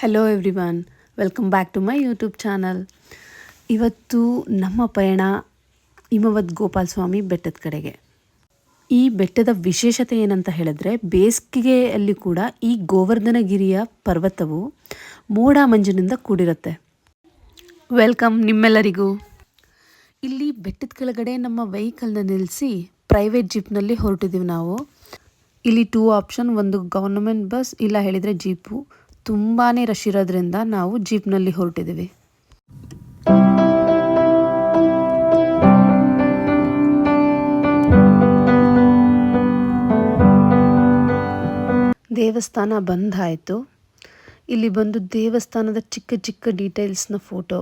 Hello everyone, welcome back to my YouTube channel. ಇವತ್ತು ನಮ್ಮ ಪಯಣ ಹಿಮವದ್ ಗೋಪಾಲ ಸ್ವಾಮಿ ಬೆಟ್ಟದ ಕಡೆಗೆ. ಈ ಬೆಟ್ಟದ ವಿಶೇಷತೆ ಏನಂತ ಹೇಳಿದ್ರೆ, ಬೇಸಿಗೆಯಲ್ಲಿ ಕೂಡ ಈ ಗೋವರ್ಧನಗಿರಿಯ ಪರ್ವತವು ಮೋಡ ಮಂಜಿನಿಂದ ಕೂಡಿರುತ್ತೆ. ವೆಲ್ಕಮ್ ನಿಮ್ಮೆಲ್ಲರಿಗೂ. ಇಲ್ಲಿ ಬೆಟ್ಟದ ಕೆಳಗಡೆ ನಮ್ಮ ವೆಹಿಕಲ್ನ ನಿಲ್ಲಿಸಿ ಪ್ರೈವೇಟ್ ಜೀಪ್ನಲ್ಲಿ ಹೊರಟಿದ್ದೀವಿ ನಾವು. ಇಲ್ಲಿ 2 ಆಪ್ಷನ್, ಒಂದು ಗವರ್ನಮೆಂಟ್ ಬಸ್, ಇಲ್ಲ ಹೇಳಿದರೆ ಜೀಪು. ತುಂಬಾ ರಶ್ ಇರೋದ್ರಿಂದ ನಾವು ಜೀಪ್ನಲ್ಲಿ ಹೊರಟಿದ್ದೀವಿ. ದೇವಸ್ಥಾನ ಬಂದಾಯಿತು. ಇಲ್ಲಿ ಬಂದು ದೇವಸ್ಥಾನದ ಚಿಕ್ಕ ಚಿಕ್ಕ ಡೀಟೇಲ್ಸ್ನ ಫೋಟೋ.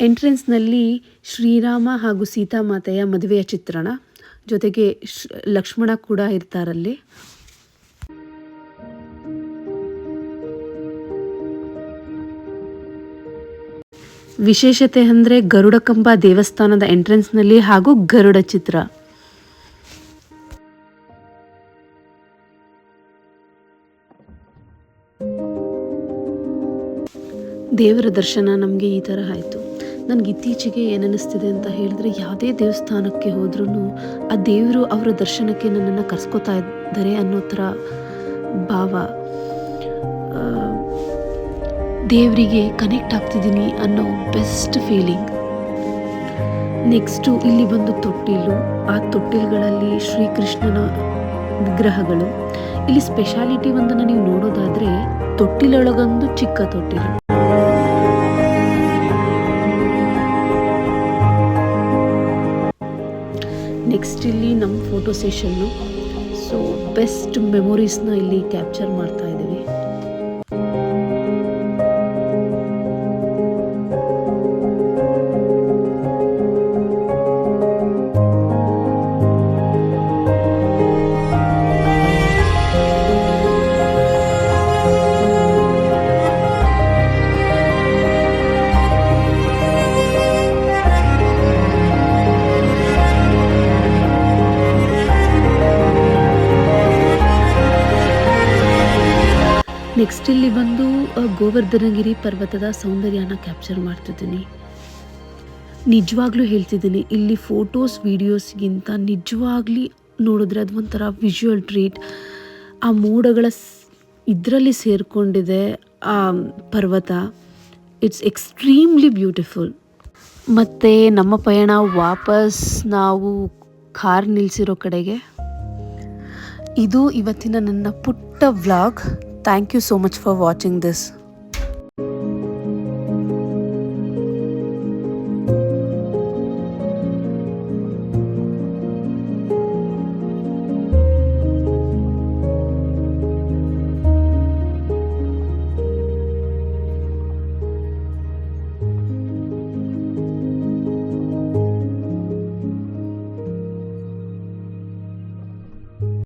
ಎಂಟ್ರೆನ್ಸ್ನಲ್ಲಿ ಶ್ರೀರಾಮ ಹಾಗೂ ಸೀತಾಮಾತೆಯ ಮದುವೆಯ ಚಿತ್ರಣ, ಜೊತೆಗೆ ಲಕ್ಷ್ಮಣ ಕೂಡ ಇರ್ತಾರಲ್ಲಿ. ವಿಶೇಷತೆ ಅಂದರೆ ಗರುಡ ಕಂಬ ದೇವಸ್ಥಾನದ ಎಂಟ್ರೆನ್ಸ್ನಲ್ಲಿ ಹಾಗೂ ಗರುಡ ಚಿತ್ರ. ದೇವರ ದರ್ಶನ ನಮಗೆ ಈ ಥರ ಆಯಿತು. ನನಗೆ ಇತ್ತೀಚೆಗೆ ಏನನ್ನಿಸ್ತಿದೆ ಅಂತ ಹೇಳಿದ್ರೆ, ಯಾವುದೇ ದೇವಸ್ಥಾನಕ್ಕೆ ಹೋದ್ರೂ ಆ ದೇವರು ಅವರ ದರ್ಶನಕ್ಕೆ ನನ್ನನ್ನು ಕರ್ಸ್ಕೊತಾ ಇದ್ದಾರೆ ಅನ್ನೋ ಥರ ಭಾವ. ದೇವರಿಗೆ ಕನೆಕ್ಟ್ ಆಗ್ತಿದ್ದೀನಿ ಅನ್ನೋ ಬೆಸ್ಟ್ ಫೀಲಿಂಗ್. ನೆಕ್ಸ್ಟು ಇಲ್ಲಿ ಬಂದು ತೊಟ್ಟಿಲು. ಆ ತೊಟ್ಟಿಲುಗಳಲ್ಲಿ ಶ್ರೀಕೃಷ್ಣನ ವಿಗ್ರಹಗಳು. ಇಲ್ಲಿ ಸ್ಪೆಷಾಲಿಟಿ ಒಂದನ್ನು ನೀವು ನೋಡೋದಾದರೆ, ತೊಟ್ಟಿಲೊಳಗೊಂದು ಚಿಕ್ಕ ತೊಟ್ಟಿಲು. ನೆಕ್ಸ್ಟ್ ಇಲ್ಲಿ ನಮ್ಮ ಫೋಟೋ ಸೆಷನ್ನು. ಸೊ ಬೆಸ್ಟ್ ಮೆಮೊರೀಸ್ನ ಇಲ್ಲಿ ಕ್ಯಾಪ್ಚರ್ ಮಾಡ್ತಾ ಇದ್ದೀವಿ. ನೆಕ್ಸ್ಟ್ ಇಲ್ಲಿ ಬಂದು ಗೋವರ್ಧನಗಿರಿ ಪರ್ವತದ ಸೌಂದರ್ಯನ ಕ್ಯಾಪ್ಚರ್ ಮಾಡ್ತಿದ್ದೀನಿ. ನಿಜವಾಗ್ಲೂ ಹೇಳ್ತಿದ್ದೀನಿ, ಇಲ್ಲಿ ಫೋಟೋಸ್ ವಿಡಿಯೋಸ್ಗಿಂತ ನಿಜವಾಗ್ಲಿ ನೋಡಿದ್ರೆ ಅದು ಒಂಥರ ವಿಜುವಲ್ ಟ್ರೀಟ್. ಆ ಮೋಡಗಳ ಇದರಲ್ಲಿ ಸೇರಿಕೊಂಡಿದೆ ಆ ಪರ್ವತ. It's extremely beautiful. ಮತ್ತು ನಮ್ಮ ಪಯಣ ವಾಪಸ್ ನಾವು ಕಾರ್ ನಿಲ್ಲಿಸಿರೋ ಕಡೆಗೆ. ಇದು ಇವತ್ತಿನ ನನ್ನ ಪುಟ್ಟ vlog. Thank you so much for watching this.